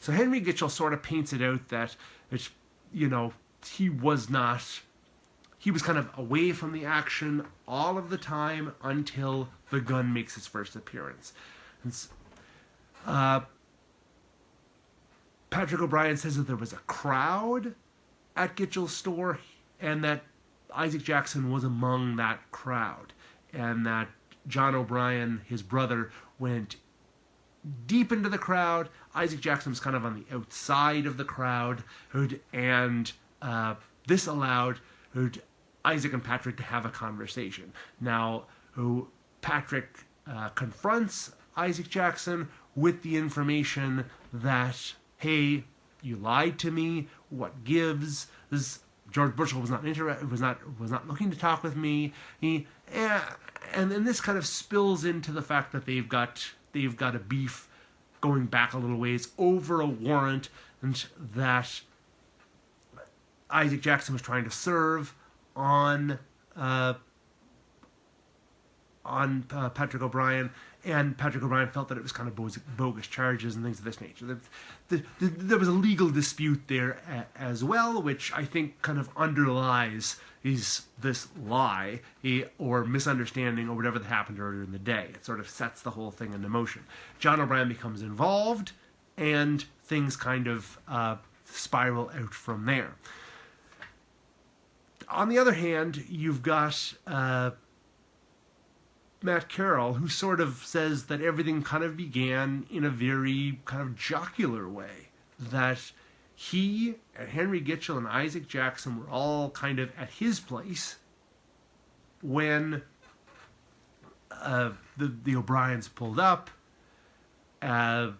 So Henry Gitchell sort of paints it out that, you know, he was kind of away from the action all of the time until the gun makes its first appearance. Patrick O'Brien says that there was a crowd at Gitchell's store and that Isaac Jackson was among that crowd, and that John O'Brien, his brother, went deep into the crowd. Isaac Jackson was kind of on the outside of the crowd, and this allowed Isaac and Patrick to have a conversation. Now, Patrick confronts Isaac Jackson with the information that, hey, you lied to me. What gives? George Burchell was not looking to talk with me. And then this kind of spills into the fact that they've got a beef going back a little ways over a warrant and that Isaac Jackson was trying to serve on Patrick O'Brien, and Patrick O'Brien felt that it was kind of bogus charges and things of this nature. There was a legal dispute there as well, which I think kind of underlies this lie or misunderstanding or whatever that happened earlier in the day. It sort of sets the whole thing into motion. John O'Brien becomes involved, and things kind of spiral out from there. On the other hand, you've got Matt Carroll, who sort of says that everything kind of began in a very kind of jocular way. That he and Henry Gitchell and Isaac Jackson were all kind of at his place when the O'Briens pulled up. John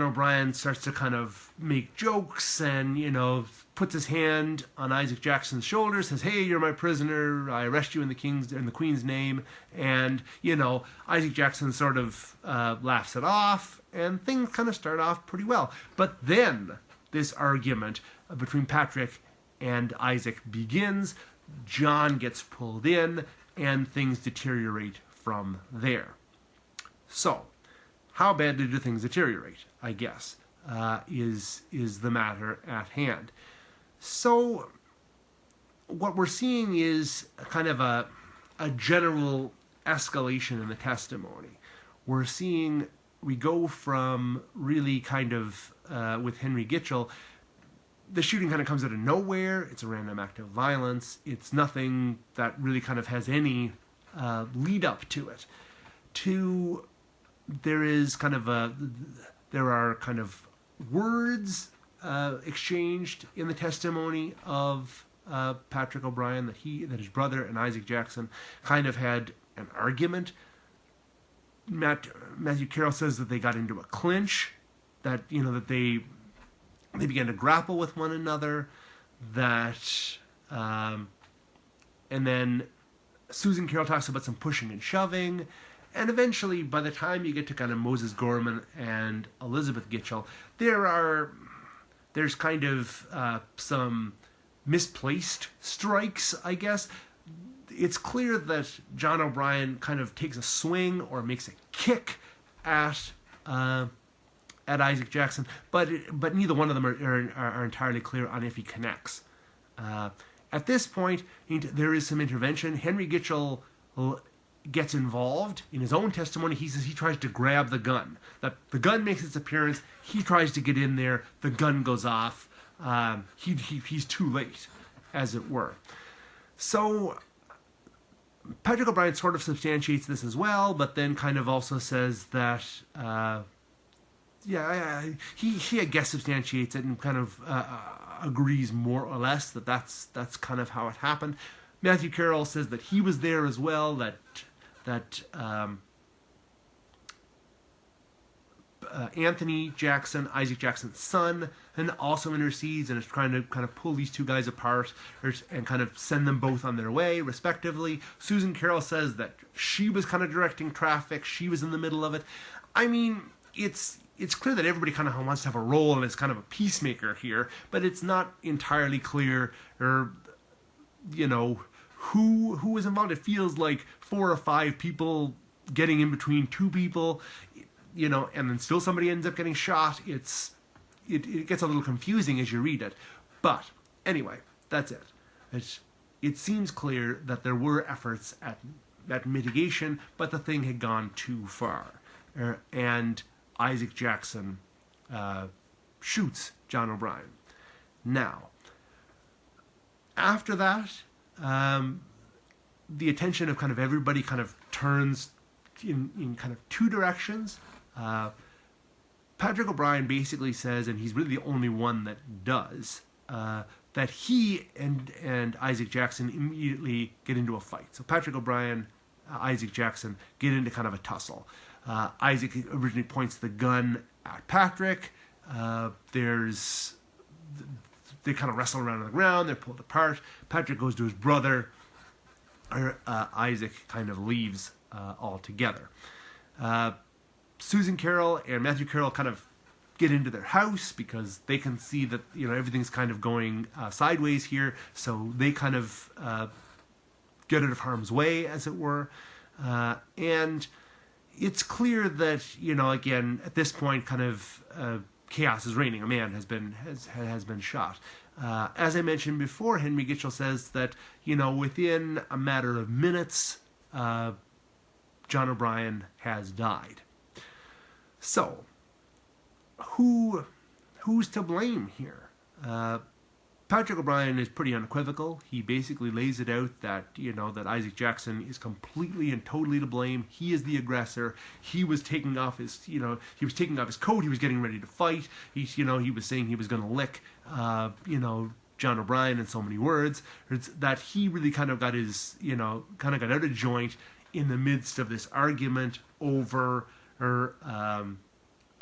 O'Brien starts to kind of make jokes and, you know, puts his hand on Isaac Jackson's shoulder, says, "Hey, you're my prisoner. I arrest you in the Queen's name." And, you know, Isaac Jackson sort of laughs it off, and things kind of start off pretty well. But then this argument between Patrick and Isaac begins. John gets pulled in, and things deteriorate from there. So, how badly do things deteriorate, I guess, is the matter at hand. So what we're seeing is kind of a general escalation in the testimony. We go from really kind of, with Henry Gitchell, the shooting kind of comes out of nowhere. It's a random act of violence. It's nothing that really kind of has any lead up to it. There are kind of words exchanged in the testimony of Patrick O'Brien that his brother and Isaac Jackson kind of had an argument. Matthew Carroll says that they got into a clinch, that they began to grapple with one another, and then Susan Carroll talks about some pushing and shoving. And eventually, by the time you get to kind of Moses Gorman and Elizabeth Gitchell, there's kind of some misplaced strikes, I guess. It's clear that John O'Brien kind of takes a swing or makes a kick at Isaac Jackson, but neither one of them are entirely clear on if he connects. At this point, there is some intervention. Henry Gitchell gets involved. In his own testimony, he says he tries to grab the gun. That the gun makes its appearance. He tries to get in there. The gun goes off. He's too late, as it were. So Patrick O'Brien sort of substantiates this as well, but then kind of also says that he I guess substantiates it and kind of agrees more or less that that's kind of how it happened. Matthew Carroll says that he was there as well, that Anthony Jackson, Isaac Jackson's son, and also intercedes and is trying to kind of pull these two guys apart and kind of send them both on their way, respectively. Susan Carroll says that she was kind of directing traffic. She was in the middle of it. I mean, it's clear that everybody kind of wants to have a role and is kind of a peacemaker here, but it's not entirely clear who was involved. It feels like 4 or 5 people getting in between 2 people. and then still somebody ends up getting shot. It gets a little confusing as you read it. But anyway, that's it. It seems clear that there were efforts at mitigation, but the thing had gone too far. And Isaac Jackson shoots John O'Brien. Now, after that, the attention of kind of everybody kind of turns in kind of two directions. Patrick O'Brien basically says, and he's really the only one that does, that he and Isaac Jackson immediately get into a fight. So Patrick O'Brien, Isaac Jackson get into kind of a tussle. Isaac originally points the gun at Patrick. They kind of wrestle around on the ground. They're pulled apart. Patrick goes to his brother. Isaac kind of leaves altogether. Susan Carroll and Matthew Carroll kind of get into their house because they can see that everything's kind of going sideways here. So they kind of get out of harm's way, as it were. And it's clear that again at this point, kind of chaos is reigning. A man has been shot. As I mentioned before, Henry Gitchell says that within a matter of minutes, John O'Brien has died. So, who's to blame here? Patrick O'Brien is pretty unequivocal. He basically lays it out that that Isaac Jackson is completely and totally to blame. He is the aggressor. He was taking off his coat. He was getting ready to fight. He was saying he was going to lick John O'Brien in so many words. That he really kind of got got out of joint in the midst of this argument over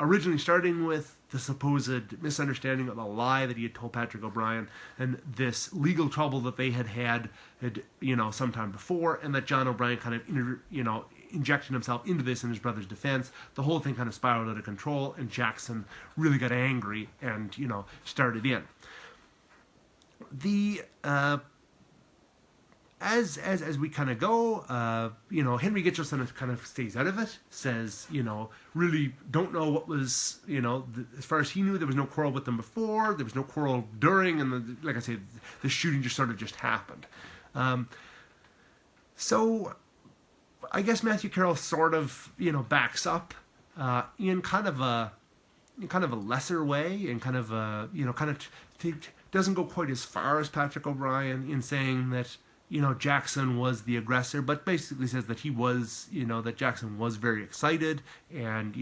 originally starting with the supposed misunderstanding of a lie that he had told Patrick O'Brien, and this legal trouble that they had sometime before, and that John O'Brien kind of injected himself into this in his brother's defense. The whole thing kind of spiraled out of control, and Jackson really got angry and started in. The as we kind of go, Henry Gitchell kind of stays out of it, says, really don't know what was, as far as he knew, there was no quarrel with them before, there was no quarrel during, and like I say, the shooting just sort of just happened. So I guess Matthew Carroll sort of, backs up in kind of a lesser way, and kind of doesn't go quite as far as Patrick O'Brien in saying that Jackson was the aggressor, but basically says that he was, that Jackson was very excited, and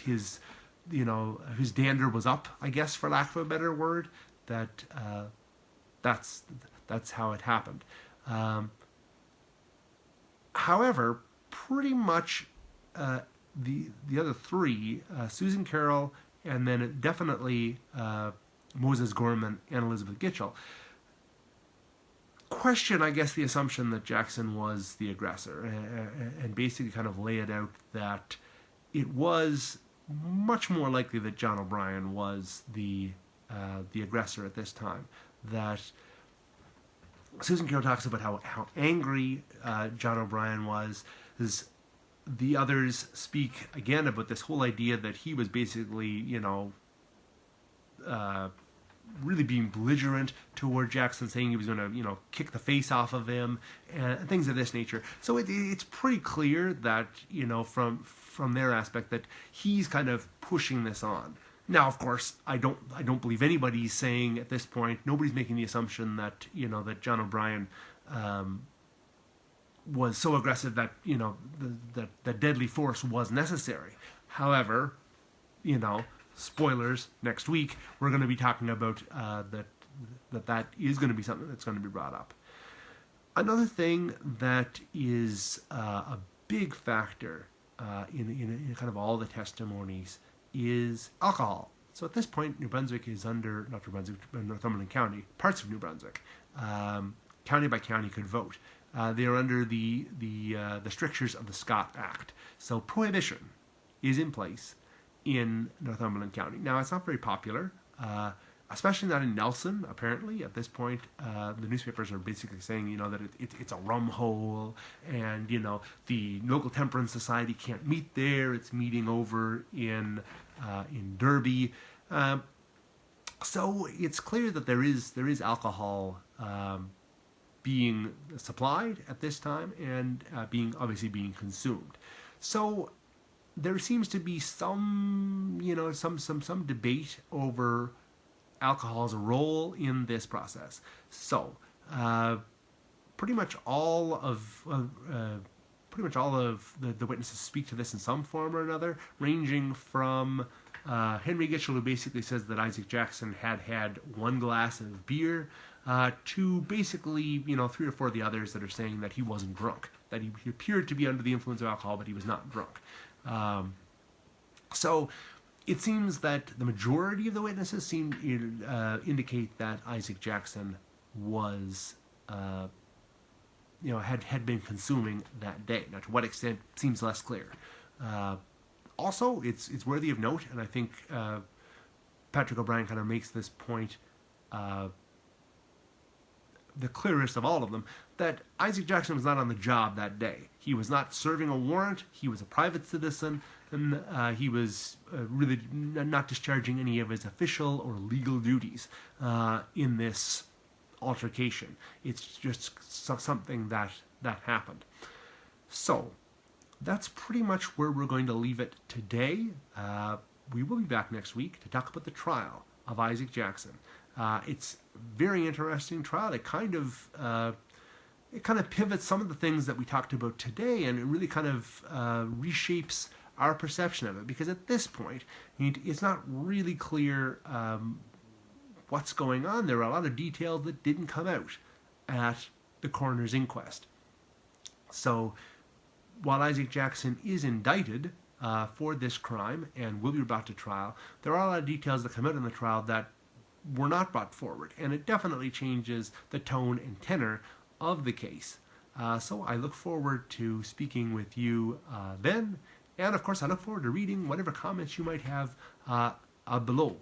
his dander was up, I guess, for lack of a better word. That that's how it happened. However, pretty much the other three, Susan Carroll, and then definitely Moses Gorman and Elizabeth Gitchell, question, I guess, the assumption that Jackson was the aggressor, and basically kind of lay it out that it was much more likely that John O'Brien was the aggressor at this time. That Susan Carroll talks about how angry John O'Brien was. The others speak again about this whole idea that he was basically, really being belligerent toward Jackson, saying he was going to, kick the face off of him, and things of this nature. So it's pretty clear that, from their aspect, that he's kind of pushing this on. Now, of course, I don't believe anybody's saying at this point, nobody's making the assumption that, that John O'Brien was so aggressive that, that deadly force was necessary. However, spoilers, next week we're going to be talking about that is going to be something that's going to be brought up. Another thing that is a big factor in kind of all the testimonies is alcohol. So at this point, New Brunswick is under, not New Brunswick, but Northumberland County, parts of New Brunswick, county by county could vote. They are under the strictures of the Scott Act. So prohibition is in place in Northumberland County. Now, it's not very popular. especially not in Nelson. Apparently, at this point, the newspapers are basically saying, that it's a rum hole, and the local temperance society can't meet there. It's meeting over in Derby. So it's clear that there is alcohol being supplied at this time and obviously being consumed. So there seems to be some debate over alcohol's role in this process. So pretty much all of the witnesses speak to this in some form or another, ranging from Henry Gitchell, who basically says that Isaac Jackson had one glass of beer, to basically 3 or 4 of the others that are saying that he wasn't drunk, that he appeared to be under the influence of alcohol, but he was not drunk. So it seems that the majority of the witnesses seem to indicate that Isaac Jackson was, had been consuming that day. Now, to what extent seems less clear. Also, it's worthy of note, and I think Patrick O'Brien kind of makes this point the clearest of all of them, that Isaac Jackson was not on the job that day. He was not serving a warrant. He was a private citizen, and he was really not discharging any of his official or legal duties in this altercation. It's just something that happened. So that's pretty much where we're going to leave it today. We will be back next week to talk about the trial of Isaac Jackson. It's a very interesting trial. It kind of pivots some of the things that we talked about today, and it really kind of reshapes our perception of it, because at this point it's not really clear what's going on. There are a lot of details that didn't come out at the coroner's inquest. So while Isaac Jackson is indicted for this crime and will be brought to trial, there are a lot of details that come out in the trial that were not brought forward, and it definitely changes the tone and tenor of the case. So I look forward to speaking with you then, and of course I look forward to reading whatever comments you might have below.